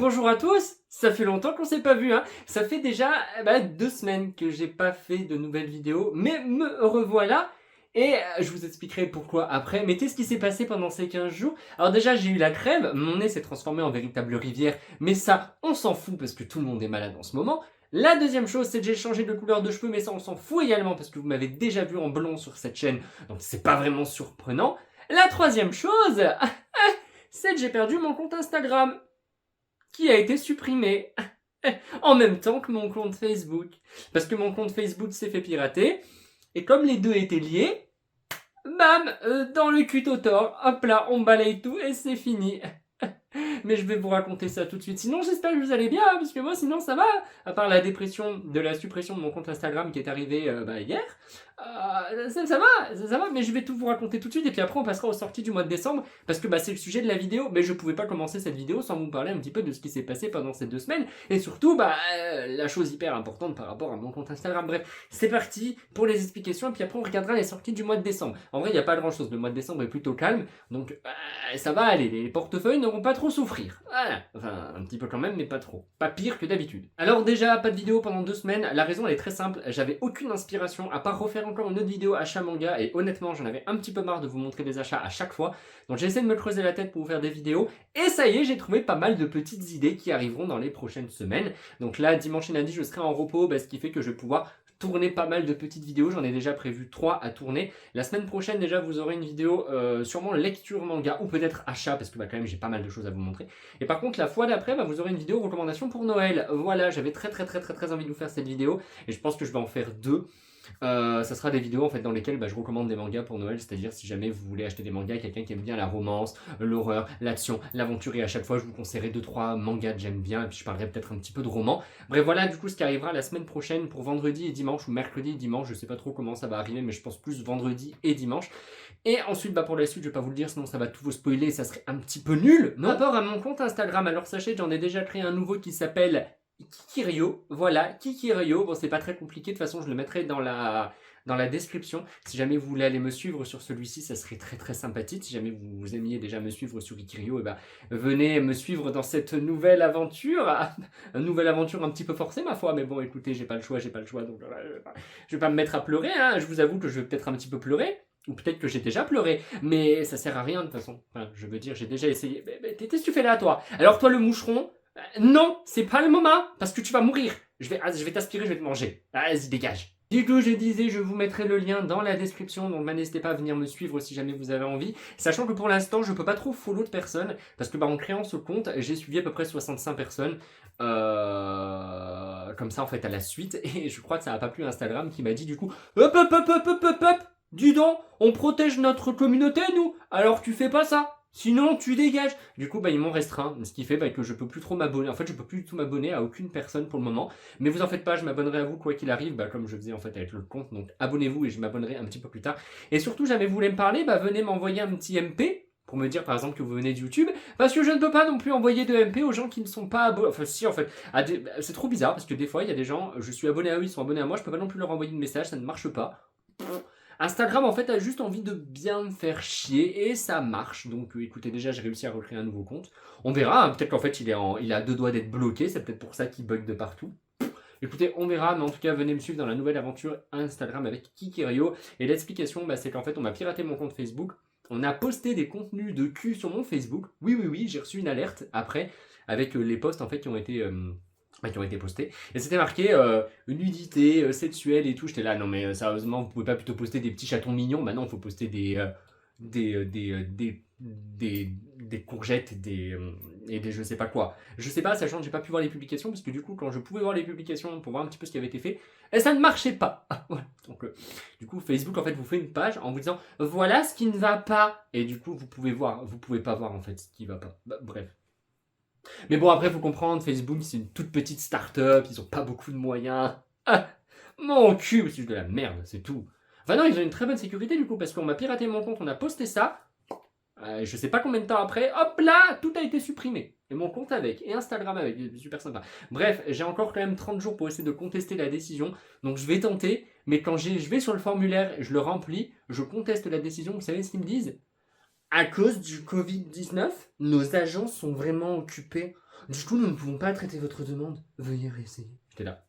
Bonjour à tous, ça fait longtemps qu'on s'est pas vu, hein. Ça fait déjà 2 semaines que j'ai pas fait de nouvelles vidéos, mais me revoilà. Et je vous expliquerai pourquoi après. Mais qu'est-ce qui s'est passé pendant ces 15 jours? Alors déjà, j'ai eu la crève, mon nez s'est transformé en véritable rivière, mais ça, on s'en fout parce que tout le monde est malade en ce moment. La deuxième chose, c'est que j'ai changé de couleur de cheveux, mais ça, on s'en fout également parce que vous m'avez déjà vu en blond sur cette chaîne, donc c'est pas vraiment surprenant. La troisième chose, c'est que j'ai perdu mon compte Instagram, qui a été supprimé en même temps que mon compte Facebook. Parce que mon compte Facebook s'est fait pirater, et comme les deux étaient liés, bam, dans le cul au tort, hop là, on balaye tout et c'est fini. Mais je vais vous raconter ça tout de suite. Sinon, j'espère que vous allez bien, parce que moi, sinon, ça va. À part la dépression de la suppression de mon compte Instagram qui est arrivée hier, ça va. Mais je vais tout vous raconter tout de suite. Et puis après, on passera aux sorties du mois de décembre, parce que c'est le sujet de la vidéo. Mais je pouvais pas commencer cette vidéo sans vous parler un petit peu de ce qui s'est passé pendant ces 2 semaines. Et surtout, la chose hyper importante par rapport à mon compte Instagram. Bref, c'est parti pour les explications. Et puis après, on regardera les sorties du mois de décembre. En vrai, il n'y a pas grand chose. Le mois de décembre est plutôt calme. Donc, ça va aller. Les portefeuilles n'auront pas trop souffrir. Voilà. Enfin, un petit peu quand même, mais pas trop. Pas pire que d'habitude. Alors déjà, pas de vidéo pendant 2 semaines. La raison, elle est très simple. J'avais aucune inspiration à part refaire encore une autre vidéo achat manga. Et honnêtement, j'en avais un petit peu marre de vous montrer des achats à chaque fois. Donc j'ai essayé de me creuser la tête pour vous faire des vidéos. Et ça y est, j'ai trouvé pas mal de petites idées qui arriveront dans les prochaines semaines. Donc là, dimanche et lundi, je serai en repos, ce qui fait que je vais pouvoir tourner pas mal de petites vidéos, j'en ai déjà prévu 3 à tourner. La semaine prochaine déjà vous aurez une vidéo sûrement lecture manga ou peut-être achat parce que quand même j'ai pas mal de choses à vous montrer. Et par contre la fois d'après vous aurez une vidéo recommandation pour Noël. Voilà, j'avais très envie de vous faire cette vidéo et je pense que je vais en faire 2. Ça sera des vidéos en fait dans lesquelles je recommande des mangas pour Noël, c'est-à-dire si jamais vous voulez acheter des mangas, quelqu'un qui aime bien la romance, l'horreur, l'action, l'aventure, et à chaque fois je vous conseillerai 2-3 mangas que j'aime bien et puis je parlerai peut-être un petit peu de romans. Bref, voilà du coup ce qui arrivera la semaine prochaine pour vendredi et dimanche, ou mercredi et dimanche, je sais pas trop comment ça va arriver, mais je pense plus vendredi et dimanche. Et ensuite pour la suite je vais pas vous le dire sinon ça va tout vous spoiler et ça serait un petit peu nul. Non, par rapport à mon compte Instagram, alors sachez que j'en ai déjà créé un nouveau qui s'appelle Kikirio, voilà, Kikirio. Bon, c'est pas très compliqué, de toute façon, je le mettrai dans la description. Si jamais vous voulez aller me suivre sur celui-ci, ça serait très sympathique. Si jamais vous aimiez déjà me suivre sur Kikirio, venez me suivre dans cette nouvelle aventure. Une nouvelle aventure un petit peu forcée, ma foi, mais bon, écoutez, j'ai pas le choix, donc je vais pas me mettre à pleurer, hein. Je vous avoue que je vais peut-être un petit peu pleurer. Ou peut-être que j'ai déjà pleuré, mais ça sert à rien de toute façon. Enfin, je veux dire, j'ai déjà essayé. Qu'est-ce que tu fais là, toi? Alors toi, le moucheron, non, c'est pas le moment, parce que tu vas mourir. Je vais t'aspirer, je vais te manger. Vas-y, dégage. Du coup, je disais, je vous mettrai le lien dans la description, donc n'hésitez pas à venir me suivre si jamais vous avez envie. Sachant que pour l'instant, je peux pas trop follow de personnes, parce que en créant ce compte, j'ai suivi à peu près 65 personnes, comme ça en fait à la suite, et je crois que ça a pas plu à Instagram qui m'a dit du coup, hop, dis donc, on protège notre communauté nous, alors tu fais pas ça. Sinon, tu dégages. Du coup, ils m'ont restreint, ce qui fait que je peux plus trop m'abonner. En fait, je peux plus du tout m'abonner à aucune personne pour le moment. Mais vous en faites pas, je m'abonnerai à vous quoi qu'il arrive, comme je faisais en fait avec le compte. Donc, abonnez-vous et je m'abonnerai un petit peu plus tard. Et surtout, jamais vous voulez me parler, venez m'envoyer un petit MP pour me dire par exemple que vous venez de YouTube, parce que je ne peux pas non plus envoyer de MP aux gens qui ne sont pas abonnés. Enfin, si, en fait, c'est trop bizarre parce que des fois, il y a des gens, je suis abonné à eux, ils sont abonnés à moi, je peux pas non plus leur envoyer de message, ça ne marche pas. Instagram en fait a juste envie de bien me faire chier et ça marche. Donc écoutez, déjà j'ai réussi à recréer un nouveau compte. On verra, hein, peut-être qu'en fait il est à 2 doigts d'être bloqué, c'est peut-être pour ça qu'il bug de partout. Écoutez, on verra, mais en tout cas venez me suivre dans la nouvelle aventure Instagram avec Kikirio. Et l'explication c'est qu'en fait on m'a piraté mon compte Facebook. On a posté des contenus de cul sur mon Facebook. Oui, j'ai reçu une alerte après avec les posts en fait qui ont été postés. Et c'était marqué une nudité sexuelle et tout. J'étais là, non mais sérieusement, vous pouvez pas plutôt poster des petits chatons mignons. Maintenant, il faut poster des courgettes et des je sais pas quoi. Je sais pas, sachant que j'ai pas pu voir les publications, parce que du coup, quand je pouvais voir les publications pour voir un petit peu ce qui avait été fait, ça ne marchait pas. Voilà. Donc, du coup, Facebook en fait vous fait une page en vous disant voilà ce qui ne va pas. Et du coup, vous pouvez pas voir en fait ce qui va pas. Bref. Mais bon, après, faut comprendre, Facebook, c'est une toute petite start-up, ils ont pas beaucoup de moyens. Ah, mon cul, c'est juste de la merde, c'est tout. Enfin non, ils ont une très bonne sécurité du coup, parce qu'on m'a piraté mon compte, on a posté ça, je sais pas combien de temps après, hop là, tout a été supprimé. Et mon compte avec, et Instagram avec, super sympa. Bref, j'ai encore quand même 30 jours pour essayer de contester la décision, donc je vais tenter, mais quand je vais sur le formulaire, je le remplis, je conteste la décision, vous savez ce qu'ils me disent ? À cause du Covid-19, nos agents sont vraiment occupés. Du coup, nous ne pouvons pas traiter votre demande. Veuillez réessayer. J'étais là.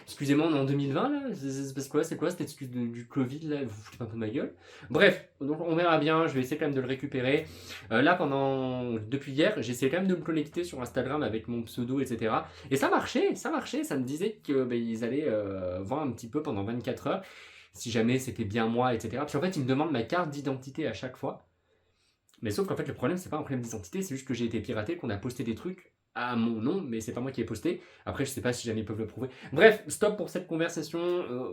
Excusez-moi, on est en 2020 là. C'est quoi cette excuse du Covid là? Vous foutez pas un peu de ma gueule. Bref, donc on verra bien. Je vais essayer quand même de le récupérer. Là, depuis hier, j'ai essayé quand même de me connecter sur Instagram avec mon pseudo, etc. Et ça marchait, ça marchait. Ça me disait qu'ils allaient voir un petit peu pendant 24 heures si jamais c'était bien moi, etc. Puis en fait, ils me demandent ma carte d'identité à chaque fois. Mais sauf qu'en fait, le problème, c'est pas un problème d'identité, c'est juste que j'ai été piraté, qu'on a posté des trucs à mon nom, mais c'est pas moi qui ai posté. Après, je sais pas si jamais ils peuvent le prouver. Bref, stop pour cette conversation.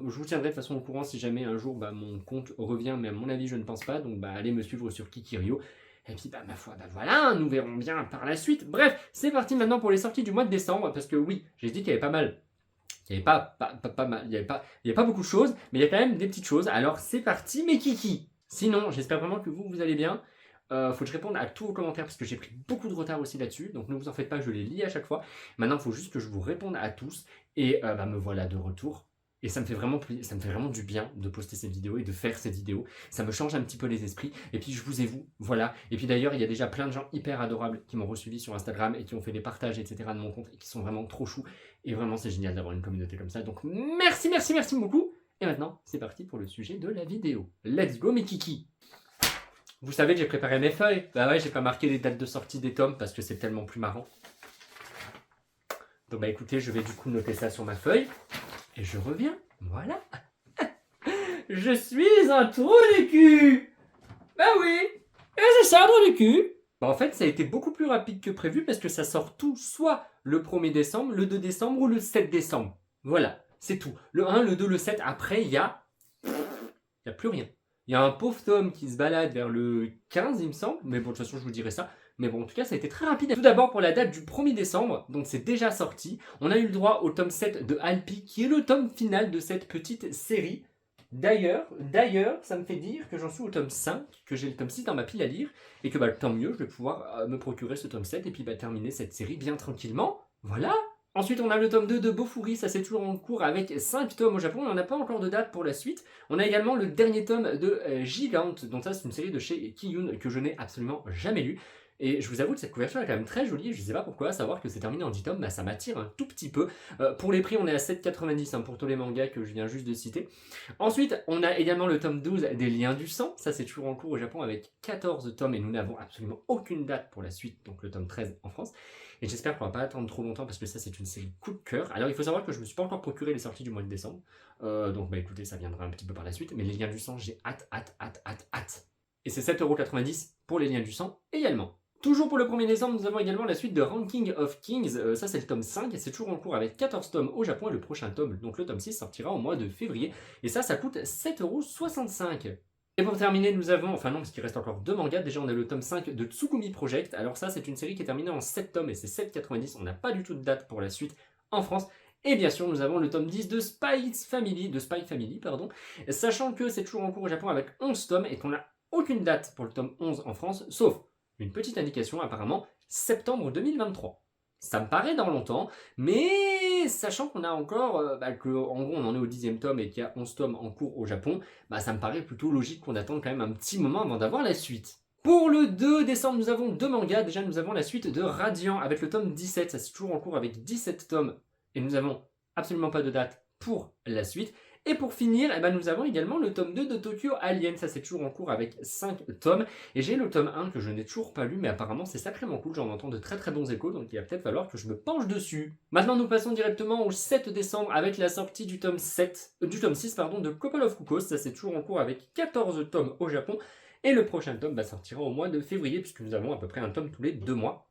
Je vous tiendrai de toute façon au courant si jamais un jour mon compte revient, mais à mon avis, je ne pense pas. Donc, allez me suivre sur Kikirio. Et puis, ma foi, voilà, nous verrons bien par la suite. Bref, c'est parti maintenant pour les sorties du mois de décembre, parce que oui, j'ai dit qu'il y avait pas mal. Il n'y avait pas mal, il y avait pas beaucoup de choses, mais il y a quand même des petites choses. Alors, c'est parti, mes kiki. Sinon, j'espère vraiment que vous allez bien. Faut que je réponde à tous vos commentaires parce que j'ai pris beaucoup de retard aussi là-dessus. Donc ne vous en faites pas, je les lis à chaque fois. Maintenant, il faut juste que je vous réponde à tous. Et me voilà de retour. Et ça me fait vraiment du bien de poster cette vidéo et de faire cette vidéo. Ça me change un petit peu les esprits. Et puis je vous ai vu, voilà. Et puis d'ailleurs, il y a déjà plein de gens hyper adorables qui m'ont resuivi sur Instagram et qui ont fait des partages, etc. de mon compte et qui sont vraiment trop choux. Et vraiment, c'est génial d'avoir une communauté comme ça. Donc merci beaucoup. Et maintenant, c'est parti pour le sujet de la vidéo. Let's go mes kiki. Vous savez que j'ai préparé mes feuilles. Bah ouais, j'ai pas marqué les dates de sortie des tomes parce que c'est tellement plus marrant. Donc écoutez, je vais du coup noter ça sur ma feuille. Et je reviens. Voilà. Je suis un trou de cul. Bah oui. Et c'est ça, un trou de cul. En fait, ça a été beaucoup plus rapide que prévu parce que ça sort tout soit le 1er décembre, le 2 décembre ou le 7 décembre. Voilà, c'est tout. Le 1, le 2, le 7. Après, il y a plus rien. Il y a un pauvre tome qui se balade vers le 15, il me semble. Mais bon, de toute façon, je vous dirai ça. Mais bon, en tout cas, ça a été très rapide. Tout d'abord, pour la date du 1er décembre, donc c'est déjà sorti. On a eu le droit au tome 7 de Alpi, qui est le tome final de cette petite série. D'ailleurs, ça me fait dire que j'en suis au tome 5, que j'ai le tome 6 dans ma pile à lire, et que tant mieux, je vais pouvoir me procurer ce tome 7, et puis terminer cette série bien tranquillement. Voilà. Ensuite, on a le tome 2 de Bofuri, ça c'est toujours en cours avec 5 tomes au Japon, on n'a pas encore de date pour la suite. On a également le dernier tome de Gigant, donc ça c'est une série de chez Kiyun que je n'ai absolument jamais lu. Et je vous avoue que cette couverture est quand même très jolie, je ne sais pas pourquoi, savoir que c'est terminé en 10 tomes, ça m'attire un tout petit peu. Pour les prix, on est à 7,90 pour tous les mangas que je viens juste de citer. Ensuite, on a également le tome 12 des Liens du Sang, ça c'est toujours en cours au Japon avec 14 tomes et nous n'avons absolument aucune date pour la suite, donc le tome 13 en France. Et j'espère qu'on va pas attendre trop longtemps parce que ça c'est une série coup de cœur. Alors il faut savoir que je me suis pas encore procuré les sorties du mois de décembre. Donc écoutez, ça viendra un petit peu par la suite. Mais les Liens du Sang, j'ai hâte. Et c'est 7,90 pour les Liens du Sang également. Toujours pour le 1er décembre, nous avons également la suite de Ranking of Kings. Ça c'est le tome 5 et c'est toujours en cours avec 14 tomes au Japon et le prochain tome, donc le tome 6, sortira au mois de février. Et ça coûte 7,65 €. Et pour terminer, nous avons, enfin non, parce qu'il reste encore 2 mangas. Déjà, on a le tome 5 de Tsukumi Project. Alors ça, c'est une série qui est terminée en 7 tomes et c'est 7,90 €. On n'a pas du tout de date pour la suite en France. Et bien sûr, nous avons le tome 10 de Spy Family, sachant que c'est toujours en cours au Japon avec 11 tomes et qu'on n'a aucune date pour le tome 11 en France, sauf une petite indication, apparemment, septembre 2023. Ça me paraît dans longtemps, mais sachant qu'on a encore, en gros on en est au 10e tome et qu'il y a 11 tomes en cours au Japon, ça me paraît plutôt logique qu'on attende quand même un petit moment avant d'avoir la suite. Pour le 2 décembre, nous avons 2 mangas. Déjà, nous avons la suite de Radiant avec le tome 17, ça c'est toujours en cours avec 17 tomes, et nous n'avons absolument pas de date pour la suite. Et pour finir, nous avons également le tome 2 de Tokyo Alien, ça c'est toujours en cours avec 5 tomes. Et j'ai le tome 1 que je n'ai toujours pas lu, mais apparemment c'est sacrément cool, j'en entends de très très bons échos, donc il va peut-être falloir que je me penche dessus. Maintenant nous passons directement au 7 décembre avec la sortie du tome 6 de Couple of Cuckoos, ça c'est toujours en cours avec 14 tomes au Japon. Et le prochain tome sortira au mois de février, puisque nous avons à peu près un tome tous les 2 mois.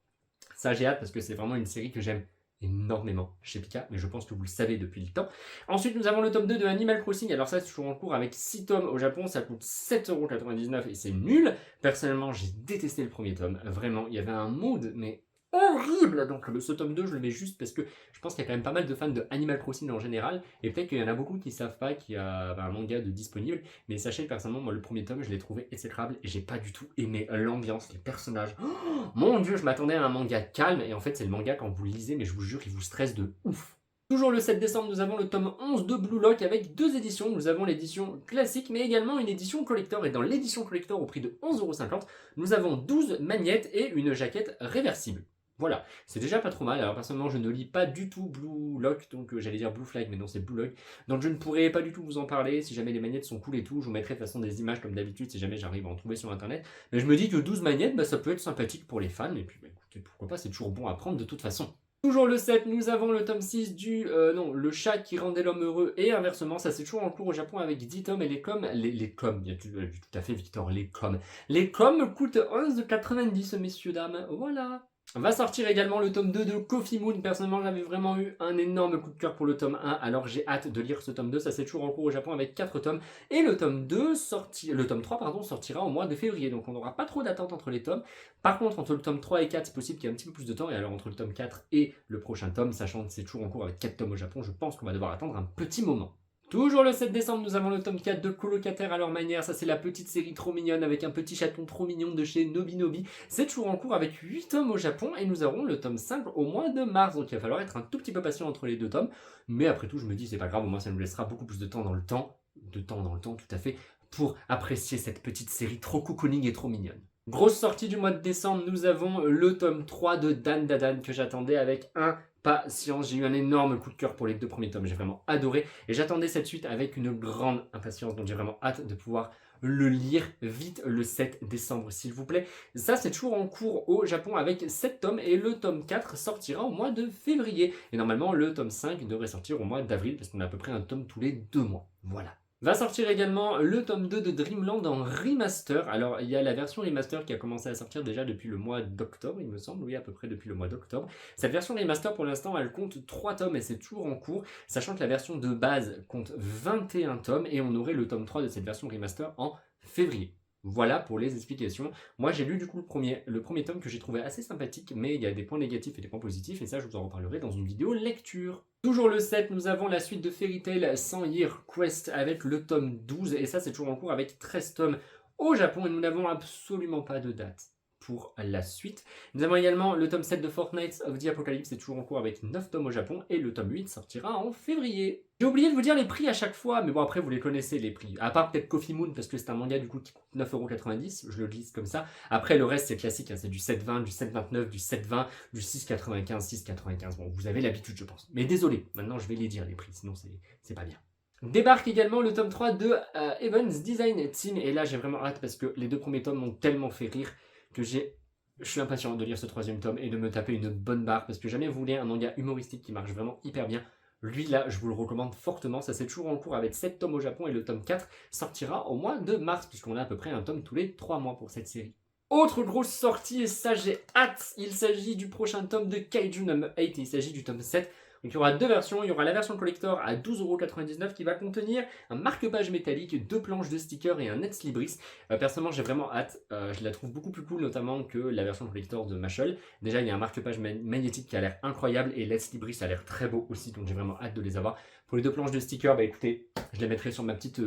Ça j'ai hâte parce que c'est vraiment une série que j'aime énormément chez Pika, mais je pense que vous le savez depuis le temps. Ensuite, nous avons le tome 2 de Animal Crossing. Alors ça, c'est toujours en cours avec 6 tomes au Japon. Ça coûte 7,99 € et c'est nul. Personnellement, j'ai détesté le premier tome. Vraiment, il y avait un mood, mais horrible. Donc ce tome 2, je le mets juste parce que je pense qu'il y a quand même pas mal de fans de Animal Crossing en général. Et peut-être qu'il y en a beaucoup qui savent pas qu'il y a un manga de disponible. Mais sachez que personnellement, moi, le premier tome, je l'ai trouvé exécrable et j'ai pas du tout aimé l'ambiance, les personnages. Oh, mon dieu, je m'attendais à un manga calme. Et en fait, c'est le manga quand vous le lisez, mais je vous jure, il vous stresse de ouf. Toujours le 7 décembre, nous avons le tome 11 de Blue Lock avec 2 éditions. Nous avons l'édition classique, mais également une édition collector. Et dans l'édition collector, au prix de 11,50 €, nous avons 12 magnettes et une jaquette réversible. Voilà, c'est déjà pas trop mal. Alors personnellement, je ne lis pas du tout Blue Lock, donc j'allais dire Blue Flag, mais non, c'est Blue Lock. Donc je ne pourrais pas du tout vous en parler. Si jamais les magnettes sont cool et tout, je vous mettrai de toute façon des images comme d'habitude si jamais j'arrive à en trouver sur internet. Mais je me dis que 12 magnettes, bah, ça peut être sympathique pour les fans. Et puis bah, écoutez, pourquoi pas, c'est toujours bon à prendre de toute façon. Toujours le 7, nous avons le tome 6 du... non, le chat qui rendait l'homme heureux et inversement, ça c'est toujours en cours au Japon avec 10 tomes et les coms, les coms, bien tout à fait Victor, les coms. Les coms coûtent 11,90 messieurs dames, voilà. Va sortir également le tome 2 de Coffee Moon. Personnellement, j'avais vraiment eu un énorme coup de cœur pour le tome 1, alors j'ai hâte de lire ce tome 2. Ça, c'est toujours en cours au Japon avec 4 tomes. Et le tome 3, pardon, sortira au mois de février. Donc, on n'aura pas trop d'attente entre les tomes. Par contre, entre le tome 3 et 4, c'est possible qu'il y ait un petit peu plus de temps. Et alors, entre le tome 4 et le prochain tome, sachant que c'est toujours en cours avec 4 tomes au Japon, je pense qu'on va devoir attendre un petit moment. Toujours le 7 décembre, nous avons le tome 4 de Colocataires à leur manière. Ça, c'est la petite série trop mignonne avec un petit chaton trop mignon de chez Nobinobi. C'est toujours en cours avec 8 tomes au Japon et nous aurons le tome 5 au mois de mars. Donc, il va falloir être un tout petit peu patient entre les deux tomes. Mais après tout, je me dis, c'est pas grave, au moins ça nous laissera beaucoup plus de temps dans le temps. Tout à fait, pour apprécier cette petite série trop cocooning et trop mignonne. Grosse sortie du mois de décembre, nous avons le tome 3 de Dan Dadan que j'attendais avec impatience. J'ai eu un énorme coup de cœur pour les 2 premiers tomes, j'ai vraiment adoré. Et j'attendais cette suite avec une grande impatience, donc j'ai vraiment hâte de pouvoir le lire vite le 7 décembre, s'il vous plaît. Ça, c'est toujours en cours au Japon avec 7 tomes et le tome 4 sortira au mois de février. Et normalement, le tome 5 devrait sortir au mois d'avril parce qu'on a à peu près un tome tous les 2 mois. Voilà. Va sortir également le tome 2 de Dreamland en remaster. Alors, il y a la version remaster qui a commencé à sortir déjà depuis le mois d'octobre, il me semble. Oui, à peu près depuis le mois d'octobre. Cette version remaster, pour l'instant, elle compte 3 tomes et c'est toujours en cours, sachant que la version de base compte 21 tomes et on aurait le tome 3 de cette version remaster en février. Voilà pour les explications. Moi, j'ai lu du coup le premier tome que j'ai trouvé assez sympathique, mais il y a des points négatifs et des points positifs, et ça, je vous en reparlerai dans une vidéo lecture. Toujours le 7, nous avons la suite de Fairy Tail 100 Year Quest avec le tome 12, et ça, c'est toujours en cours avec 13 tomes au Japon, et nous n'avons absolument pas de date pour la suite. Nous avons également le tome 7 de Fortnite of the Apocalypse, c'est toujours en cours avec 9 tomes au Japon, et le tome 8 sortira en février. J'ai oublié de vous dire les prix à chaque fois, mais bon après vous les connaissez les prix. À part peut-être Coffee Moon, parce que c'est un manga du coup qui coûte 9,90€, je le glisse comme ça. Après le reste c'est classique, hein, c'est du 7,20, du 7,29, du 7,20, du 6,95, 6,95. Bon, vous avez l'habitude je pense. Mais désolé, maintenant je vais les dire les prix, sinon c'est pas bien. Débarque également le tome 3 de Evans Design Team, et là j'ai vraiment hâte parce que les 2 premiers tomes m'ont tellement fait rire que je suis impatient de lire ce 3e tome et de me taper une bonne barre parce que jamais vous voulez un manga humoristique qui marche vraiment hyper bien. Lui là, je vous le recommande fortement, ça c'est toujours en cours avec 7 tomes au Japon et le tome 4 sortira au mois de mars puisqu'on a à peu près un tome tous les 3 mois pour cette série. Autre grosse sortie, et ça j'ai hâte, il s'agit du prochain tome de Kaiju No. 8, il s'agit du tome 7. Donc il y aura 2 versions, il y aura la version collector à 12,99€ qui va contenir un marque-page métallique, 2 planches de stickers et un Nets Libris. Personnellement j'ai vraiment hâte, je la trouve beaucoup plus cool notamment que la version collector de Mashal. Déjà il y a un marque-page magnétique qui a l'air incroyable et Nets Libris a l'air très beau aussi, donc j'ai vraiment hâte de les avoir. Pour les 2 planches de stickers, bah écoutez, je les mettrai sur ma petite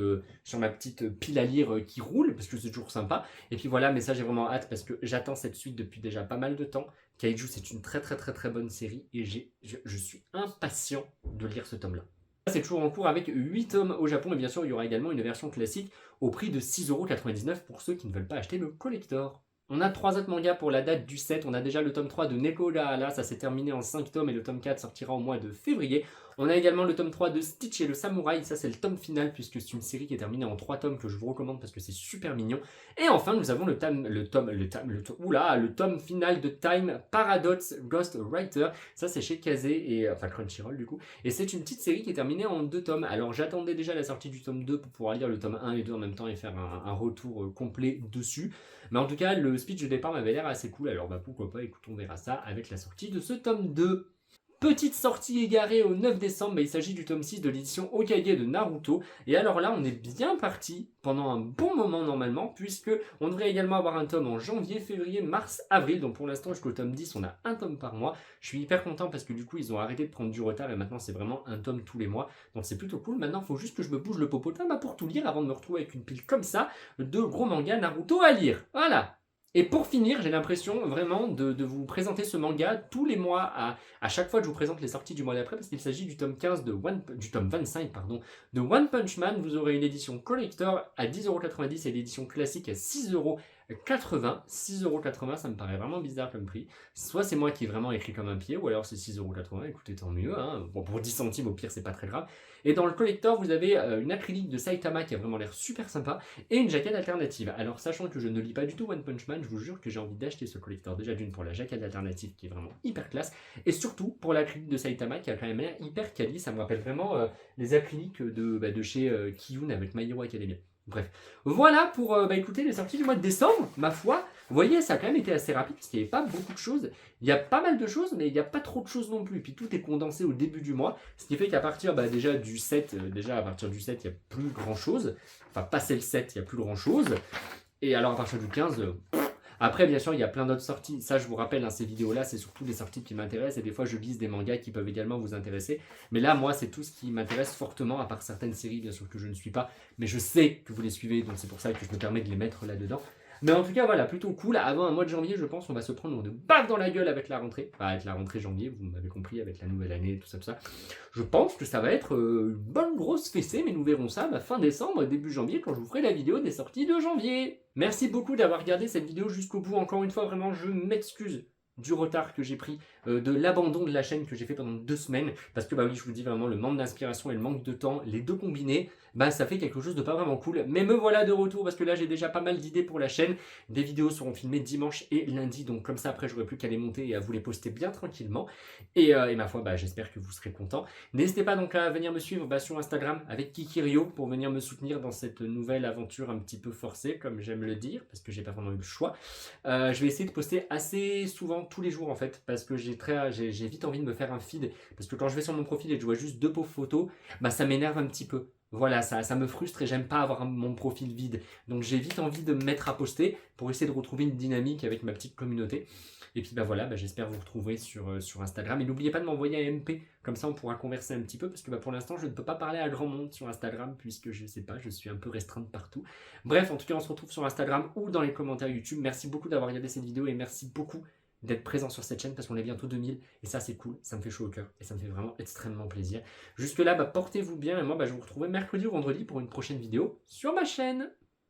pile à lire qui roule parce que c'est toujours sympa. Et puis voilà, mais ça j'ai vraiment hâte parce que j'attends cette suite depuis déjà pas mal de temps. Kaiju, c'est une très bonne série et je suis impatient de lire ce tome-là. C'est toujours en cours avec 8 tomes au Japon et bien sûr il y aura également une version classique au prix de 6,99€ pour ceux qui ne veulent pas acheter le collector. On a 3 autres mangas pour la date du 7. On a déjà le tome 3 de Neko Gahala, ça s'est terminé en 5 tomes et le tome 4 sortira au mois de février. On a également le tome 3 de Stitch et le Samouraï, ça c'est le tome final puisque c'est une série qui est terminée en 3 tomes que je vous recommande parce que c'est super mignon. Et enfin nous avons le tome final de Time Paradox Ghost Writer, ça c'est chez Kazé et enfin Crunchyroll du coup. Et c'est une petite série qui est terminée en 2 tomes. Alors j'attendais déjà la sortie du tome 2 pour pouvoir lire le tome 1 et 2 en même temps et faire un retour complet dessus. Mais en tout cas le speech de départ m'avait l'air assez cool, alors bah pourquoi pas, écoute, on verra ça avec la sortie de ce tome 2. Petite sortie égarée au 9 décembre, mais il s'agit du tome 6 de l'édition Hokage de Naruto. Et alors là, on est bien parti pendant un bon moment normalement, puisque on devrait également avoir un tome en janvier, février, mars, avril. Donc pour l'instant, jusqu'au tome 10, on a un tome par mois. Je suis hyper content parce que du coup, ils ont arrêté de prendre du retard et maintenant, c'est vraiment un tome tous les mois. Donc c'est plutôt cool. Maintenant, il faut juste que je me bouge le popotin pour tout lire avant de me retrouver avec une pile comme ça de gros mangas Naruto à lire. Voilà. Et pour finir, j'ai l'impression vraiment de vous présenter ce manga tous les mois à chaque fois que je vous présente les sorties du mois d'après parce qu'il s'agit du tome 15 du tome 25 de One Punch Man. Vous aurez une édition collector à 10,90€ et l'édition classique à 6,90€. 80, 6,80€, ça me paraît vraiment bizarre comme prix. Soit c'est moi qui ai vraiment écrit comme un pied, ou alors c'est 6,80€, écoutez, tant mieux. Hein. Bon, pour 10 centimes, au pire, c'est pas très grave. Et dans le collector, vous avez une acrylique de Saitama qui a vraiment l'air super sympa, et une jaquette alternative. Alors, sachant que je ne lis pas du tout One Punch Man, je vous jure que j'ai envie d'acheter ce collector. Déjà d'une pour la jaquette alternative qui est vraiment hyper classe, et surtout pour l'acrylique de Saitama qui a quand même l'air hyper quali. Ça me rappelle vraiment les acryliques de chez Kiyun avec My Hero Academia. Bref, voilà pour écoutez, les sorties du mois de décembre, ma foi. Vous voyez, ça a quand même été assez rapide parce qu'il n'y avait pas beaucoup de choses. Il y a pas mal de choses, mais il n'y a pas trop de choses non plus. Puis tout est condensé au début du mois, ce qui fait qu'à partir déjà du 7, déjà à partir du 7, il n'y a plus grand chose. Enfin, passé le 7, il n'y a plus grand chose. Et alors à partir du 15, après, bien sûr, il y a plein d'autres sorties. Ça, je vous rappelle, hein, ces vidéos-là, c'est surtout les sorties qui m'intéressent. Et des fois, je vise des mangas qui peuvent également vous intéresser. Mais là, moi, c'est tout ce qui m'intéresse fortement, à part certaines séries, bien sûr, que je ne suis pas. Mais je sais que vous les suivez, donc c'est pour ça que je me permets de les mettre là-dedans. Mais en tout cas, voilà, plutôt cool. Avant un mois de janvier, je pense qu'on va se prendre une baffe dans la gueule avec la rentrée. Enfin, avec la rentrée janvier, vous m'avez compris, avec la nouvelle année, tout ça, tout ça. Je pense que ça va être une bonne grosse fessée, mais nous verrons ça fin décembre, début janvier, quand je vous ferai la vidéo des sorties de janvier. Merci beaucoup d'avoir regardé cette vidéo jusqu'au bout. Encore une fois, vraiment, je m'excuse du retard que j'ai pris, de l'abandon de la chaîne que j'ai fait pendant 2 semaines, parce que oui, je vous dis vraiment, le manque d'inspiration et le manque de temps, les deux combinés, ça fait quelque chose de pas vraiment cool. Mais me voilà de retour, parce que là j'ai déjà pas mal d'idées pour la chaîne. Des vidéos seront filmées dimanche et lundi, donc comme ça après j'aurai plus qu'à les monter et à vous les poster bien tranquillement. Et ma foi, j'espère que vous serez contents. N'hésitez pas donc à venir me suivre sur Instagram avec Kikirio pour venir me soutenir dans cette nouvelle aventure un petit peu forcée, comme j'aime le dire, parce que j'ai pas vraiment eu le choix. Je vais essayer de poster assez souvent, tous les jours en fait, parce que j'ai vite envie de me faire un feed, parce que quand je vais sur mon profil et que je vois juste 2 pauvres photos, ça m'énerve un petit peu. Voilà, ça me frustre et j'aime pas avoir mon profil vide. Donc j'ai vite envie de me mettre à poster pour essayer de retrouver une dynamique avec ma petite communauté. Et puis voilà, j'espère vous retrouver sur Instagram. Et n'oubliez pas de m'envoyer un MP, comme ça on pourra converser un petit peu, parce que pour l'instant je ne peux pas parler à grand monde sur Instagram, puisque je sais pas, je suis un peu restreinte partout. Bref, en tout cas on se retrouve sur Instagram ou dans les commentaires YouTube. Merci beaucoup d'avoir regardé cette vidéo et merci beaucoup d'être présent sur cette chaîne parce qu'on est bientôt 2000 et ça c'est cool, ça me fait chaud au cœur et ça me fait vraiment extrêmement plaisir. Jusque là, portez-vous bien et moi je vous retrouverai mercredi ou vendredi pour une prochaine vidéo sur ma chaîne.